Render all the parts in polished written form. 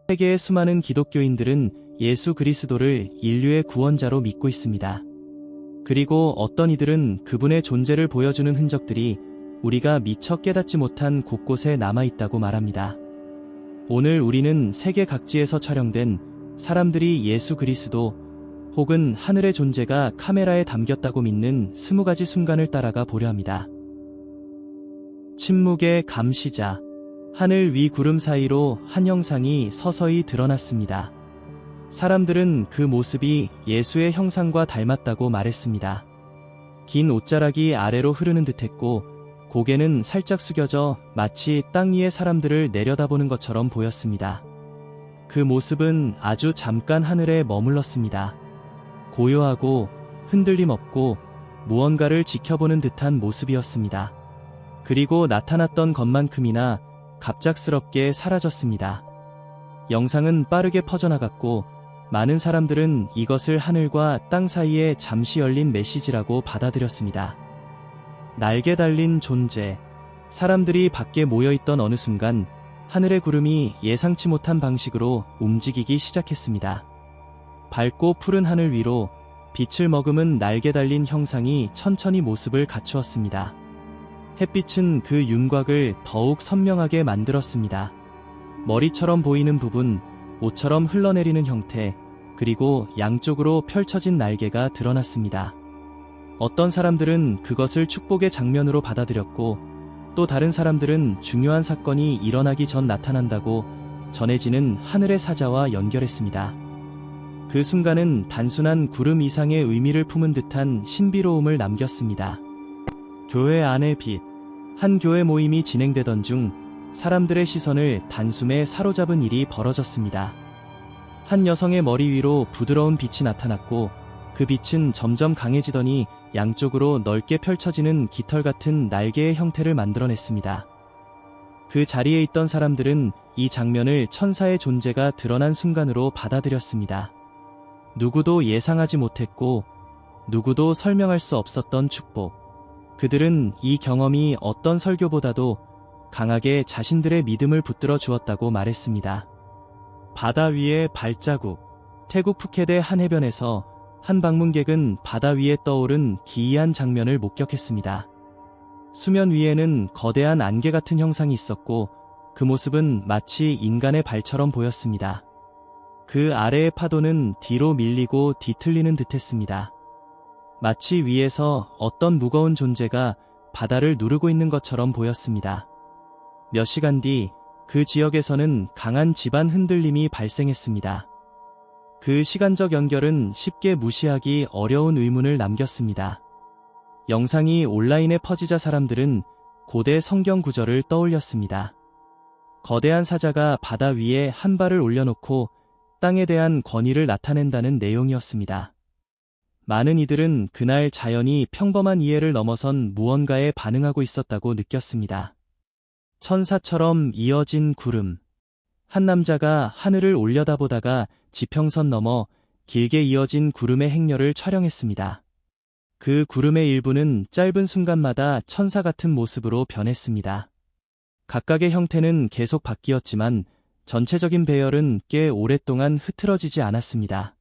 세계의 수많은 기독교인들은 예수 그리스도를 인류의 구원자로 믿고 있습니다. 그리고 어떤 이들은 그분의 존재를 보여주는 흔적들이 우리가 미처 깨닫지 못한 곳곳에 남아있다고 말합니다. 오늘 우리는 세계 각지에서 촬영된 사람들이 예수 그리스도 혹은 하늘의 존재가 카메라에 담겼다고 믿는 20가지 순간을 따라가 보려 합니다. 침묵의 감시자. 하늘 위 구름 사이로 한 형상이 서서히 드러났습니다. 사람들은 그 모습이 예수의 형상과 닮았다고 말했습니다. 긴 옷자락이 아래로 흐르는 듯했고 고개는 살짝 숙여져 마치 땅 위의 사람들을 내려다보는 것처럼 보였습니다. 그 모습은 아주 잠깐 하늘에 머물렀습니다. 고요하고 흔들림 없고 무언가를 지켜보는 듯한 모습이었습니다. 그리고 나타났던 것만큼이나 갑작스럽게 사라졌습니다. 영상은 빠르게 퍼져나갔고 많은 사람들은 이것을 하늘과 땅 사이에 잠시 열린 메시지라고 받아들였습니다. 날개 달린 존재. 사람들이 밖에 모여있던 어느 순간 하늘의 구름이 예상치 못한 방식으로 움직이기 시작했습니다. 밝고 푸른 하늘 위로 빛을 머금은 날개 달린 형상이 천천히 모습을 갖추었습니다. 햇빛은 그 윤곽을 더욱 선명하게 만들었습니다. 머리처럼 보이는 부분, 옷처럼 흘러내리는 형태, 그리고 양쪽으로 펼쳐진 날개가 드러났습니다. 어떤 사람들은 그것을 축복의 장면으로 받아들였고 또 다른 사람들은 중요한 사건이 일어나기 전 나타난다고 전해지는 하늘의 사자와 연결했습니다. 그 순간은 단순한 구름 이상의 의미를 품은 듯한 신비로움을 남겼습니다. 교회 안의 빛. 한 교회 모임이 진행되던 중 사람들의 시선을 단숨에 사로잡은 일이 벌어졌습니다. 한 여성의 머리 위로 부드러운 빛이 나타났고 그 빛은 점점 강해지더니 양쪽으로 넓게 펼쳐지는 깃털 같은 날개의 형태를 만들어냈습니다. 그 자리에 있던 사람들은 이 장면을 천사의 존재가 드러난 순간으로 받아들였습니다. 누구도 예상하지 못했고 누구도 설명할 수 없었던 축복. 그들은 이 경험이 어떤 설교보다도 강하게 자신들의 믿음을 붙들어 주었다고 말했습니다. 바다 위의 발자국. 태국 푸켓의 한 해변에서 한 방문객은 바다 위에 떠오른 기이한 장면을 목격했습니다. 수면 위에는 거대한 안개 같은 형상이 있었고 그 모습은 마치 인간의 발처럼 보였습니다. 그 아래의 파도는 뒤로 밀리고 뒤틀리는 듯했습니다. 마치 위에서 어떤 무거운 존재가 바다를 누르고 있는 것처럼 보였습니다. 몇 시간 뒤 그 지역에서는 강한 지반 흔들림이 발생했습니다. 그 시간적 연결은 쉽게 무시하기 어려운 의문을 남겼습니다. 영상이 온라인에 퍼지자 사람들은 고대 성경 구절을 떠올렸습니다. 거대한 사자가 바다 위에 한 발을 올려놓고 땅에 대한 권위를 나타낸다는 내용이었습니다. 많은 이들은 그날 자연이 평범한 이해를 넘어선 무언가에 반응하고 있었다고 느꼈습니다. 천사처럼 이어진 구름. 한 남자가 하늘을 올려다보다가 지평선 넘어 길게 이어진 구름의 행렬을 촬영했습니다. 그 구름의 일부는 짧은 순간마다 천사 같은 모습으로 변했습니다. 각각의 형태는 계속 바뀌었지만 전체적인 배열은 꽤 오랫동안 흐트러지지 않았습니다.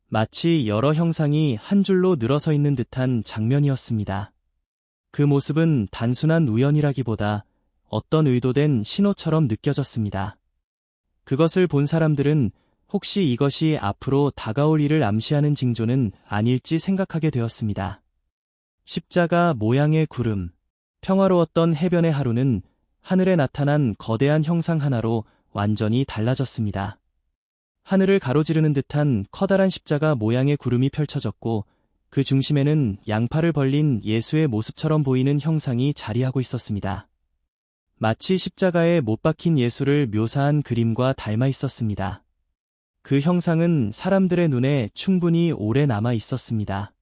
마치 여러 형상이 한 줄로 늘어서 있는 듯한 장면이었습니다. 그 모습은 단순한 우연이라기보다 어떤 의도된 신호처럼 느껴졌습니다. 그것을 본 사람들은 혹시 이것이 앞으로 다가올 일을 암시하는 징조는 아닐지 생각하게 되었습니다. 십자가 모양의 구름. 평화로웠던 해변의 하루는 하늘에 나타난 거대한 형상 하나로 완전히 달라졌습니다. 하늘을 가로지르는 듯한 커다란 십자가 모양의 구름이 펼쳐졌고 그 중심에는 양팔을 벌린 예수의 모습처럼 보이는 형상이 자리하고 있었습니다. 마치 십자가에 못 박힌 예수를 묘사한 그림과 닮아 있었습니다. 그 형상은 사람들의 눈에 충분히 오래 남아 있었습니다.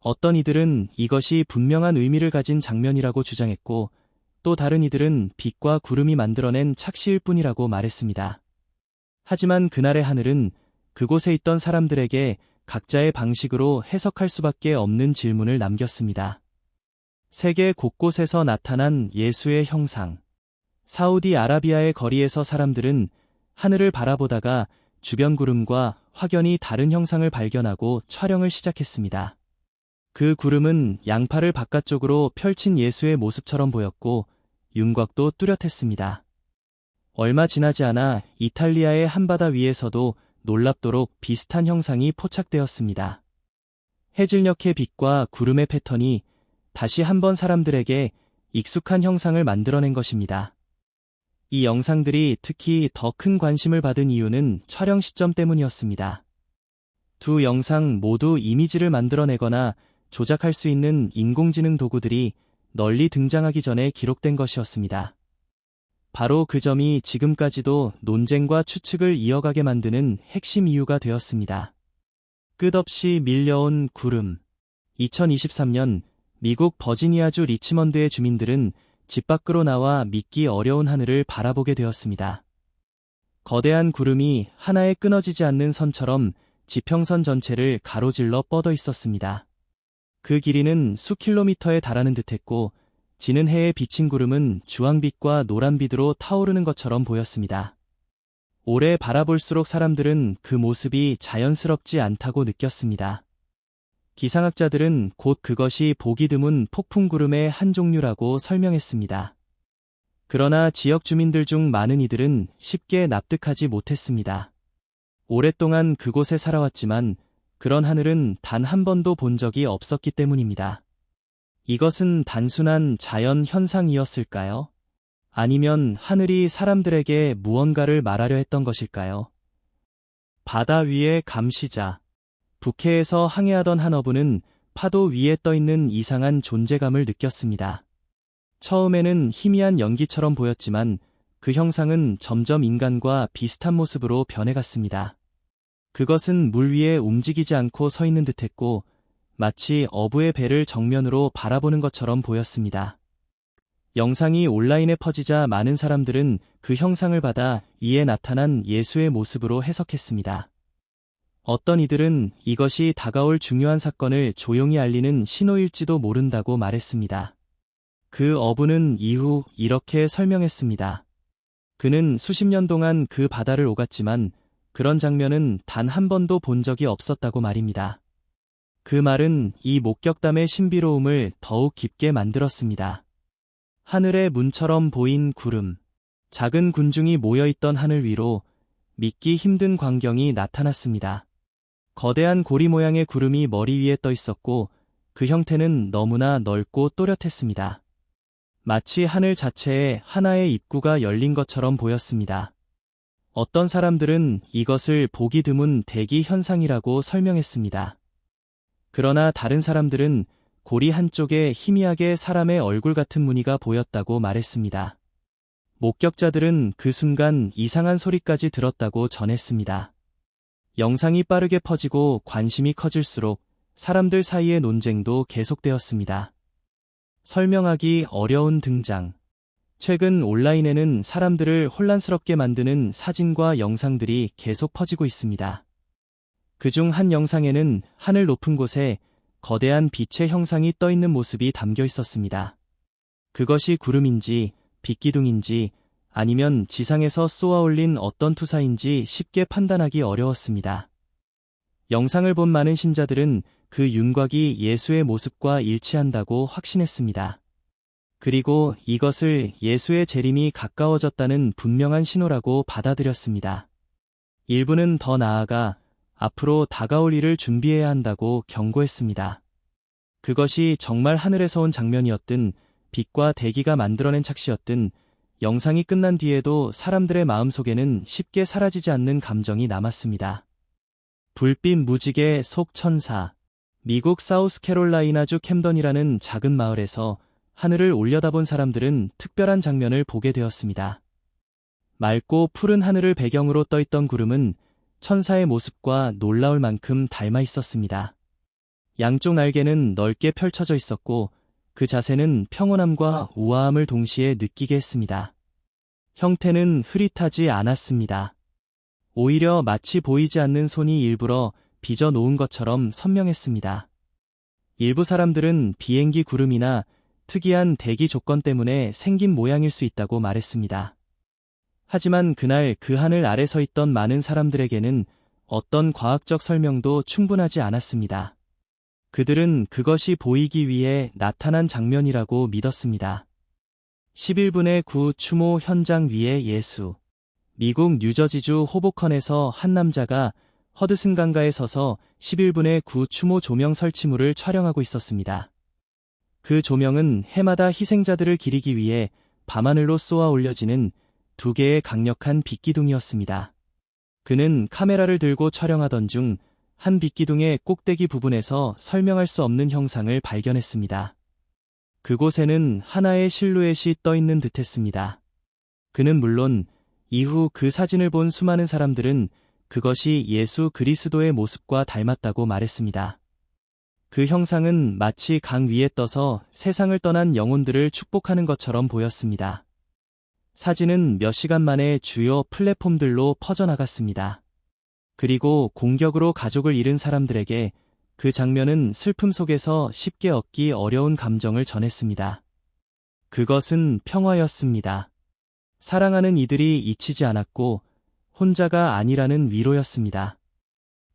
어떤 이들은 이것이 분명한 의미를 가진 장면이라고 주장했고 또 다른 이들은 빛과 구름이 만들어낸 착시일 뿐이라고 말했습니다. 하지만 그날의 하늘은 그곳에 있던 사람들에게 각자의 방식으로 해석할 수밖에 없는 질문을 남겼습니다. 세계 곳곳에서 나타난 예수의 형상. 사우디아라비아의 거리에서 사람들은 하늘을 바라보다가 주변 구름과 확연히 다른 형상을 발견하고 촬영을 시작했습니다. 그 구름은 양팔을 바깥쪽으로 펼친 예수의 모습처럼 보였고 윤곽도 뚜렷했습니다. 얼마 지나지 않아 이탈리아의 한바다 위에서도 놀랍도록 비슷한 형상이 포착되었습니다. 해질녘의 빛과 구름의 패턴이 다시 한번 사람들에게 익숙한 형상을 만들어낸 것입니다. 이 영상들이 특히 더 큰 관심을 받은 이유는 촬영 시점 때문이었습니다. 두 영상 모두 이미지를 만들어내거나 조작할 수 있는 인공지능 도구들이 널리 등장하기 전에 기록된 것이었습니다. 바로 그 점이 지금까지도 논쟁과 추측을 이어가게 만드는 핵심 이유가 되었습니다. 끝없이 밀려온 구름. 2023년 미국 버지니아주 리치먼드의 주민들은 집 밖으로 나와 믿기 어려운 하늘을 바라보게 되었습니다. 거대한 구름이 하나의 끊어지지 않는 선처럼 지평선 전체를 가로질러 뻗어 있었습니다. 그 길이는 수킬로미터에 달하는 듯했고 지는 해에 비친 구름은 주황빛과 노란빛으로 타오르는 것처럼 보였습니다. 오래 바라볼수록 사람들은 그 모습이 자연스럽지 않다고 느꼈습니다. 기상학자들은 곧 그것이 보기 드문 폭풍구름의 한 종류라고 설명했습니다. 그러나 지역 주민들 중 많은 이들은 쉽게 납득하지 못했습니다. 오랫동안 그곳에 살아왔지만 그런 하늘은 단 한 번도 본 적이 없었기 때문입니다. 이것은 단순한 자연 현상이었을까요? 아니면 하늘이 사람들에게 무언가를 말하려 했던 것일까요? 바다 위의 감시자. 북해에서 항해하던 한 어부는 파도 위에 떠있는 이상한 존재감을 느꼈습니다. 처음에는 희미한 연기처럼 보였지만 그 형상은 점점 인간과 비슷한 모습으로 변해갔습니다. 그것은 물 위에 움직이지 않고 서 있는 듯했고 마치 어부의 배를 정면으로 바라보는 것처럼 보였습니다. 영상이 온라인에 퍼지자 많은 사람들은 그 형상을 받아 이에 나타난 예수의 모습으로 해석했습니다. 어떤 이들은 이것이 다가올 중요한 사건을 조용히 알리는 신호일지도 모른다고 말했습니다. 그 어부는 이후 이렇게 설명했습니다. 그는 수십 년 동안 그 바다를 오갔지만 그런 장면은 단 한 번도 본 적이 없었다고 말입니다. 그 말은 이 목격담의 신비로움을 더욱 깊게 만들었습니다. 하늘의 문처럼 보인 구름. 작은 군중이 모여있던 하늘 위로 믿기 힘든 광경이 나타났습니다. 거대한 고리 모양의 구름이 머리 위에 떠 있었고 그 형태는 너무나 넓고 또렷했습니다. 마치 하늘 자체에 하나의 입구가 열린 것처럼 보였습니다. 어떤 사람들은 이것을 보기 드문 대기 현상이라고 설명했습니다. 그러나 다른 사람들은 고리 한쪽에 희미하게 사람의 얼굴 같은 무늬가 보였다고 말했습니다. 목격자들은 그 순간 이상한 소리까지 들었다고 전했습니다. 영상이 빠르게 퍼지고 관심이 커질수록 사람들 사이의 논쟁도 계속되었습니다. 설명하기 어려운 등장. 최근 온라인에는 사람들을 혼란스럽게 만드는 사진과 영상들이 계속 퍼지고 있습니다. 그중 한 영상에는 하늘 높은 곳에 거대한 빛의 형상이 떠 있는 모습이 담겨 있었습니다. 그것이 구름인지 빛기둥인지 아니면 지상에서 쏘아 올린 어떤 투사인지 쉽게 판단하기 어려웠습니다. 영상을 본 많은 신자들은 그 윤곽이 예수의 모습과 일치한다고 확신했습니다. 그리고 이것을 예수의 재림이 가까워졌다는 분명한 신호라고 받아들였습니다. 일부는 더 나아가 앞으로 다가올 일을 준비해야 한다고 경고했습니다. 그것이 정말 하늘에서 온 장면이었든 빛과 대기가 만들어낸 착시였든 영상이 끝난 뒤에도 사람들의 마음속에는 쉽게 사라지지 않는 감정이 남았습니다. 불빛 무지개 속 천사. 미국 사우스캐롤라이나주 캠던이라는 작은 마을에서 하늘을 올려다본 사람들은 특별한 장면을 보게 되었습니다. 맑고 푸른 하늘을 배경으로 떠있던 구름은 천사의 모습과 놀라울 만큼 닮아 있었습니다. 양쪽 날개는 넓게 펼쳐져 있었고 그 자세는 평온함과 우아함을 동시에 느끼게 했습니다. 형태는 흐릿하지 않았습니다. 오히려 마치 보이지 않는 손이 일부러 빚어 놓은 것처럼 선명했습니다. 일부 사람들은 비행기 구름이나 특이한 대기 조건 때문에 생긴 모양일 수 있다고 말했습니다. 하지만 그날 그 하늘 아래 서 있던 많은 사람들에게는 어떤 과학적 설명도 충분하지 않았습니다. 그들은 그것이 보이기 위해 나타난 장면이라고 믿었습니다. 11분의 9 추모 현장 위에 예수. 미국 뉴저지주 호보컨에서 한 남자가 허드슨 강가에 서서 11분의 9 추모 조명 설치물을 촬영하고 있었습니다. 그 조명은 해마다 희생자들을 기리기 위해 밤하늘로 쏘아 올려지는 두 개의 강력한 빛기둥이었습니다. 그는 카메라를 들고 촬영하던 중 한 빛기둥의 꼭대기 부분에서 설명할 수 없는 형상을 발견했습니다. 그곳에는 하나의 실루엣이 떠 있는 듯했습니다. 그는 물론 이후 그 사진을 본 수많은 사람들은 그것이 예수 그리스도의 모습과 닮았다고 말했습니다. 그 형상은 마치 강 위에 떠서 세상을 떠난 영혼들을 축복하는 것처럼 보였습니다. 사진은 몇 시간 만에 주요 플랫폼들로 퍼져나갔습니다. 그리고 공격으로 가족을 잃은 사람들에게 그 장면은 슬픔 속에서 쉽게 얻기 어려운 감정을 전했습니다. 그것은 평화였습니다. 사랑하는 이들이 잊히지 않았고 혼자가 아니라는 위로였습니다.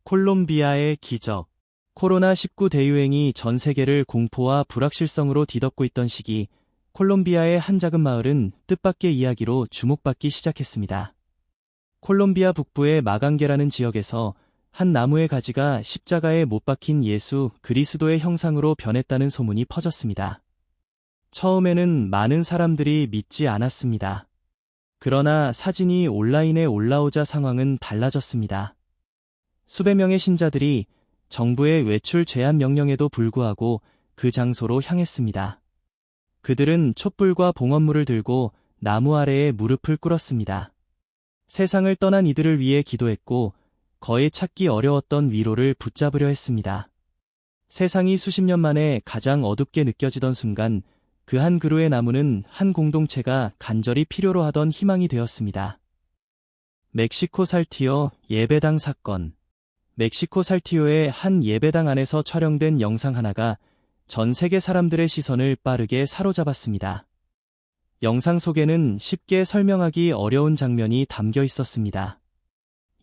콜롬비아의 기적. 코로나19 대유행이 전 세계를 공포와 불확실성으로 뒤덮고 있던 시기, 콜롬비아의 한 작은 마을은 뜻밖의 이야기로 주목받기 시작했습니다. 콜롬비아 북부의 마강게라는 지역에서 한 나무의 가지가 십자가에 못 박힌 예수 그리스도의 형상으로 변했다는 소문이 퍼졌습니다. 처음에는 많은 사람들이 믿지 않았습니다. 그러나 사진이 온라인에 올라오자 상황은 달라졌습니다. 수백 명의 신자들이 정부의 외출 제한 명령에도 불구하고 그 장소로 향했습니다. 그들은 촛불과 봉헌물을 들고 나무 아래에 무릎을 꿇었습니다. 세상을 떠난 이들을 위해 기도했고 거의 찾기 어려웠던 위로를 붙잡으려 했습니다. 세상이 수십 년 만에 가장 어둡게 느껴지던 순간 그 한 그루의 나무는 한 공동체가 간절히 필요로 하던 희망이 되었습니다. 멕시코 살티오 예배당 사건. 멕시코 살티오의 한 예배당 안에서 촬영된 영상 하나가 전 세계 사람들의 시선을 빠르게 사로잡았습니다. 영상 속에는 쉽게 설명하기 어려운 장면이 담겨 있었습니다.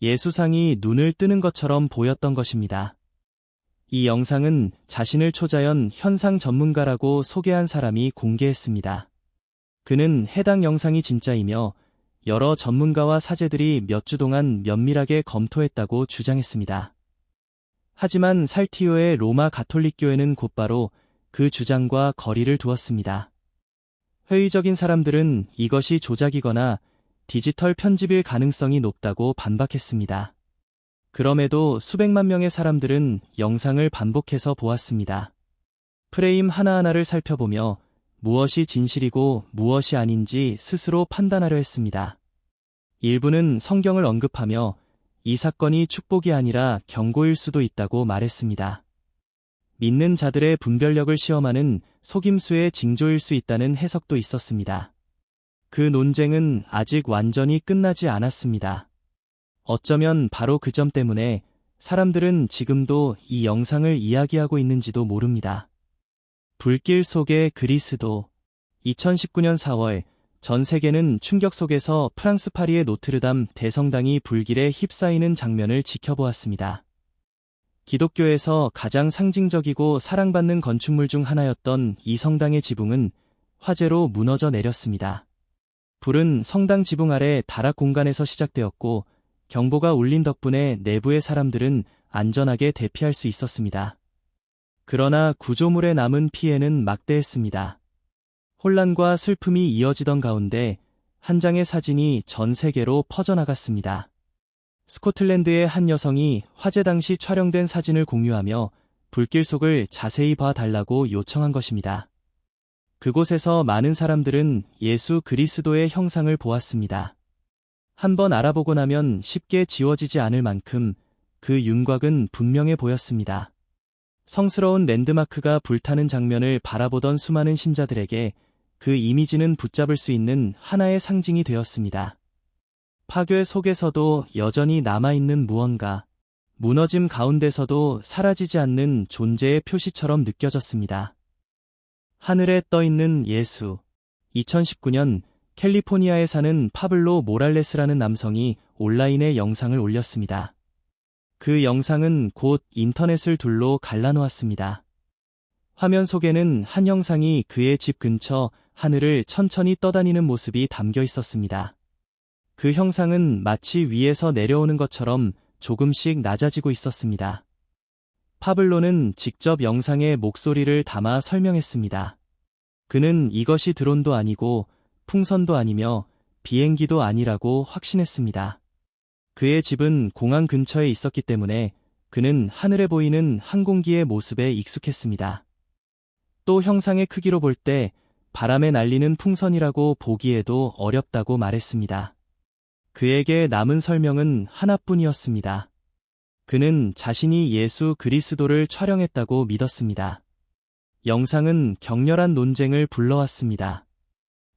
예수상이 눈을 뜨는 것처럼 보였던 것입니다. 이 영상은 자신을 초자연 현상 전문가라고 소개한 사람이 공개했습니다. 그는 해당 영상이 진짜이며 여러 전문가와 사제들이 몇 주 동안 면밀하게 검토했다고 주장했습니다. 하지만 살티오의 로마 가톨릭교회는 곧바로 그 주장과 거리를 두었습니다. 회의적인 사람들은 이것이 조작이거나 디지털 편집일 가능성이 높다고 반박했습니다. 그럼에도 수백만 명의 사람들은 영상을 반복해서 보았습니다. 프레임 하나하나를 살펴보며 무엇이 진실이고 무엇이 아닌지 스스로 판단하려 했습니다. 일부는 성경을 언급하며 이 사건이 축복이 아니라 경고일 수도 있다고 말했습니다. 믿는 자들의 분별력을 시험하는 속임수의 징조일 수 있다는 해석도 있었습니다. 그 논쟁은 아직 완전히 끝나지 않았습니다. 어쩌면 바로 그 점 때문에 사람들은 지금도 이 영상을 이야기하고 있는지도 모릅니다. 불길 속의 그리스도. 2019년 4월 전 세계는 충격 속에서 프랑스 파리의 노트르담 대성당이 불길에 휩싸이는 장면을 지켜보았습니다. 기독교에서 가장 상징적이고 사랑받는 건축물 중 하나였던 이 성당의 지붕은 화재로 무너져 내렸습니다. 불은 성당 지붕 아래 다락 공간에서 시작되었고 경보가 울린 덕분에 내부의 사람들은 안전하게 대피할 수 있었습니다. 그러나 구조물에 남은 피해는 막대했습니다. 혼란과 슬픔이 이어지던 가운데 한 장의 사진이 전 세계로 퍼져나갔습니다. 스코틀랜드의 한 여성이 화재 당시 촬영된 사진을 공유하며 불길 속을 자세히 봐달라고 요청한 것입니다. 그곳에서 많은 사람들은 예수 그리스도의 형상을 보았습니다. 한번 알아보고 나면 쉽게 지워지지 않을 만큼 그 윤곽은 분명해 보였습니다. 성스러운 랜드마크가 불타는 장면을 바라보던 수많은 신자들에게 그 이미지는 붙잡을 수 있는 하나의 상징이 되었습니다. 파괴 속에서도 여전히 남아있는 무언가, 무너짐 가운데서도 사라지지 않는 존재의 표시처럼 느껴졌습니다. 하늘에 떠있는 예수. 2019년 캘리포니아에 사는 파블로 모랄레스라는 남성이 온라인에 영상을 올렸습니다. 그 영상은 곧 인터넷을 둘로 갈라놓았습니다. 화면 속에는 한 형상이 그의 집 근처 하늘을 천천히 떠다니는 모습이 담겨 있었습니다. 그 형상은 마치 위에서 내려오는 것처럼 조금씩 낮아지고 있었습니다. 파블로는 직접 영상에 목소리를 담아 설명했습니다. 그는 이것이 드론도 아니고 풍선도 아니며 비행기도 아니라고 확신했습니다. 그의 집은 공항 근처에 있었기 때문에 그는 하늘에 보이는 항공기의 모습에 익숙했습니다. 또 형상의 크기로 볼 때 바람에 날리는 풍선이라고 보기에도 어렵다고 말했습니다. 그에게 남은 설명은 하나뿐이었습니다. 그는 자신이 예수 그리스도를 촬영했다고 믿었습니다. 영상은 격렬한 논쟁을 불러왔습니다.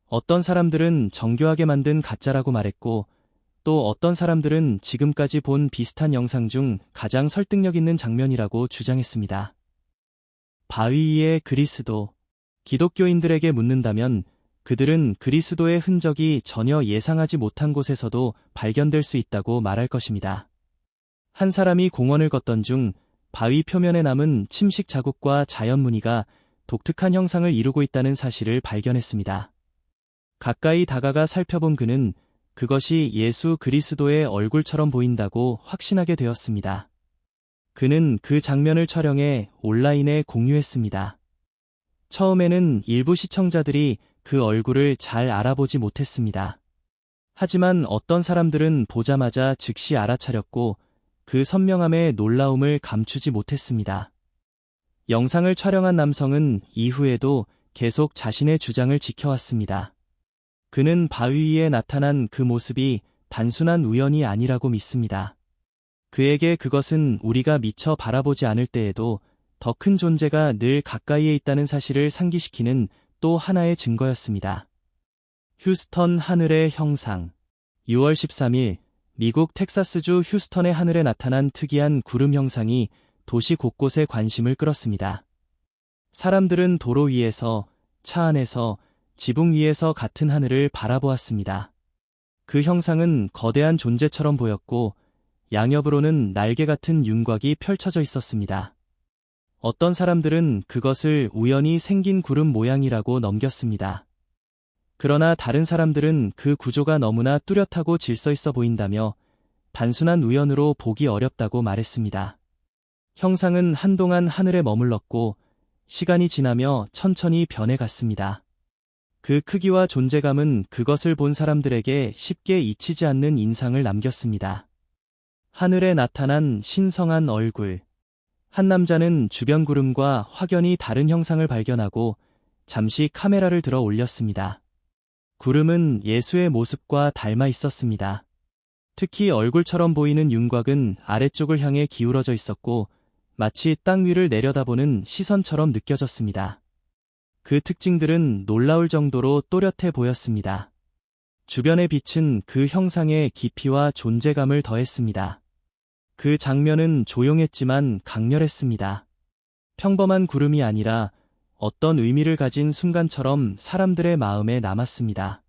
어떤 사람들은 정교하게 만든 가짜라고 말했고, 또 어떤 사람들은 지금까지 본 비슷한 영상 중 가장 설득력 있는 장면이라고 주장했습니다. 바위 위의 그리스도. 기독교인들에게 묻는다면 그들은 그리스도의 흔적이 전혀 예상하지 못한 곳에서도 발견될 수 있다고 말할 것입니다. 한 사람이 공원을 걷던 중 바위 표면에 남은 침식 자국과 자연 무늬가 독특한 형상을 이루고 있다는 사실을 발견했습니다. 가까이 다가가 살펴본 그는 그것이 예수 그리스도의 얼굴처럼 보인다고 확신하게 되었습니다. 그는 그 장면을 촬영해 온라인에 공유했습니다. 처음에는 일부 시청자들이 그 얼굴을 잘 알아보지 못했습니다. 하지만 어떤 사람들은 보자마자 즉시 알아차렸고 그 선명함의 놀라움을 감추지 못했습니다. 영상을 촬영한 남성은 이후에도 계속 자신의 주장을 지켜왔습니다. 그는 바위 위에 나타난 그 모습이 단순한 우연이 아니라고 믿습니다. 그에게 그것은 우리가 미처 바라보지 않을 때에도 더 큰 존재가 늘 가까이에 있다는 사실을 상기시키는 또 하나의 증거였습니다. 휴스턴 하늘의 형상. 6월 13일 미국 텍사스주 휴스턴의 하늘에 나타난 특이한 구름 형상이 도시 곳곳에 관심을 끌었습니다. 사람들은 도로 위에서, 차 안에서, 지붕 위에서 같은 하늘을 바라보았습니다. 그 형상은 거대한 존재처럼 보였고 양옆으로는 날개 같은 윤곽이 펼쳐져 있었습니다. 어떤 사람들은 그것을 우연히 생긴 구름 모양이라고 넘겼습니다. 그러나 다른 사람들은 그 구조가 너무나 뚜렷하고 질서 있어 보인다며 단순한 우연으로 보기 어렵다고 말했습니다. 형상은 한동안 하늘에 머물렀고 시간이 지나며 천천히 변해갔습니다. 그 크기와 존재감은 그것을 본 사람들에게 쉽게 잊히지 않는 인상을 남겼습니다. 하늘에 나타난 신성한 얼굴. 한 남자는 주변 구름과 확연히 다른 형상을 발견하고 잠시 카메라를 들어 올렸습니다. 구름은 예수의 모습과 닮아 있었습니다. 특히 얼굴처럼 보이는 윤곽은 아래쪽을 향해 기울어져 있었고 마치 땅 위를 내려다보는 시선처럼 느껴졌습니다. 그 특징들은 놀라울 정도로 또렷해 보였습니다. 주변의 빛은 그 형상의 깊이와 존재감을 더했습니다. 그 장면은 조용했지만 강렬했습니다. 평범한 구름이 아니라 어떤 의미를 가진 순간처럼 사람들의 마음에 남았습니다.